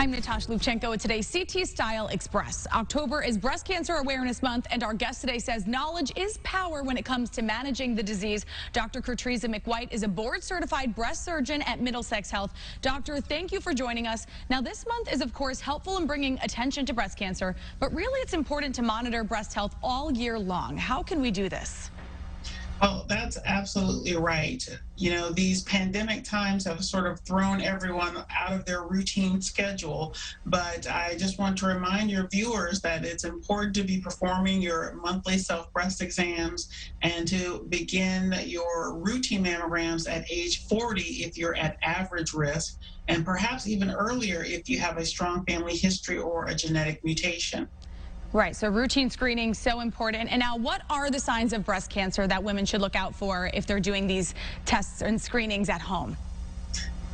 I'm Natasha Lubchenko with today's CT Style Express. October is Breast Cancer Awareness Month, and our guest today says knowledge is power when it comes to managing the disease. Dr. Katrisa McWhite is a board-certified breast surgeon at Middlesex Health. Doctor, thank you for joining us. Now, this month is, of course, helpful in bringing attention to breast cancer, but really it's important to monitor breast health all year long. How can we do this? Oh, that's absolutely right. You know, these pandemic times have sort of thrown everyone out of their routine schedule, but I just want to remind your viewers that it's important to be performing your monthly self-breast exams and to begin your routine mammograms at age 40 if you're at average risk, and perhaps even earlier if you have a strong family history or a genetic mutation. Right, so routine screening, so important. And now, what are the signs of breast cancer that women should look out for if they're doing these tests and screenings at home?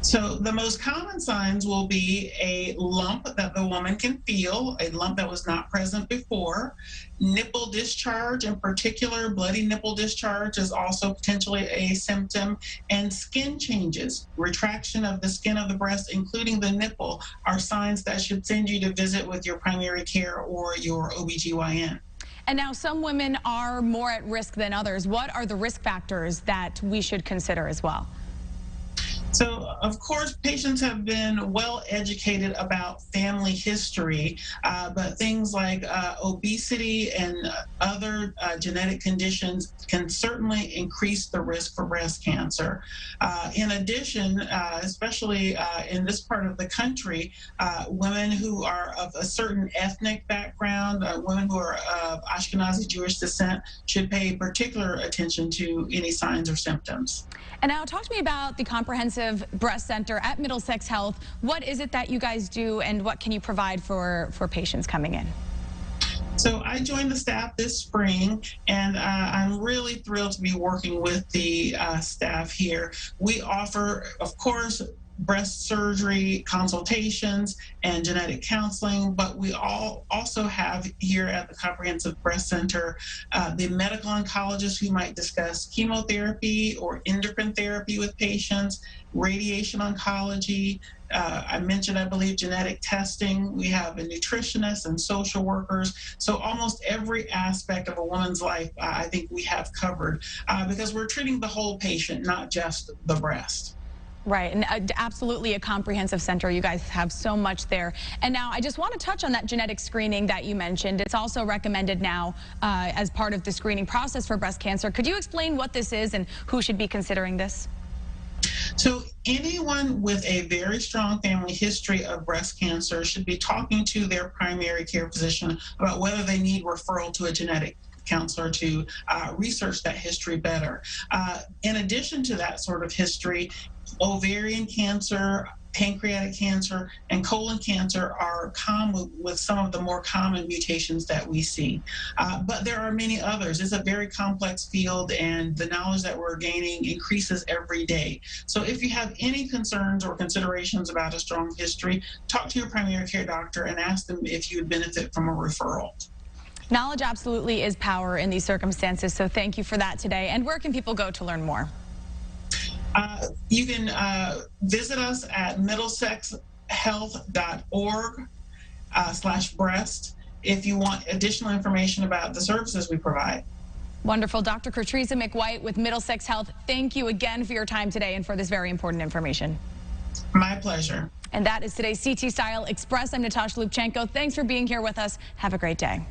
So the most common signs will be a lump that the woman can feel, a lump that was not present before. Nipple discharge, in particular, bloody nipple discharge is also potentially a symptom. And skin changes, retraction of the skin of the breast, including the nipple, are signs that should send you to visit with your primary care or your OBGYN. And now some women are more at risk than others. What are the risk factors that we should consider as well? So, of course, patients have been well educated about family history, but things like obesity and other genetic conditions can certainly increase the risk for breast cancer. In addition, especially in this part of the country, women who are of a certain ethnic background, women who are of Ashkenazi Jewish descent, should pay particular attention to any signs or symptoms. And now talk to me about the Comprehensive Breast Center at Middlesex Health. What is it that you guys do, and what can you provide for patients coming in? So I joined the staff this spring, and I'm really thrilled to be working with the staff here. We offer, of course, breast surgery consultations and genetic counseling, but we also have here at the Comprehensive Breast Center the medical oncologist who might discuss chemotherapy or endocrine therapy with patients, radiation oncology. I mentioned, I believe, genetic testing. We have a nutritionist and social workers. So almost every aspect of a woman's life, I think we have covered because we're treating the whole patient, not just the breast. Right, and absolutely a comprehensive center. You guys have so much there. And now I just want to touch on that genetic screening that you mentioned. It's also recommended now as part of the screening process for breast cancer. Could you explain what this is and who should be considering this? So anyone with a very strong family history of breast cancer should be talking to their primary care physician about whether they need referral to a genetic counselor to research that history better. In addition to that sort of history, ovarian cancer, pancreatic cancer, and colon cancer are common with some of the more common mutations that we see. But there are many others. It's a very complex field, and the knowledge that we're gaining increases every day. So if you have any concerns or considerations about a strong history, talk to your primary care doctor and ask them if you would benefit from a referral. Knowledge absolutely is power in these circumstances, so thank you for that today. And where can people go to learn more? You can visit us at middlesexhealth.org/breast if you want additional information about the services we provide. Wonderful. Dr. Katrisa McWhite with Middlesex Health, thank you again for your time today and for this very important information. My pleasure. And that is today's CT Style Express. I'm Natasha Lubchenko. Thanks for being here with us. Have a great day.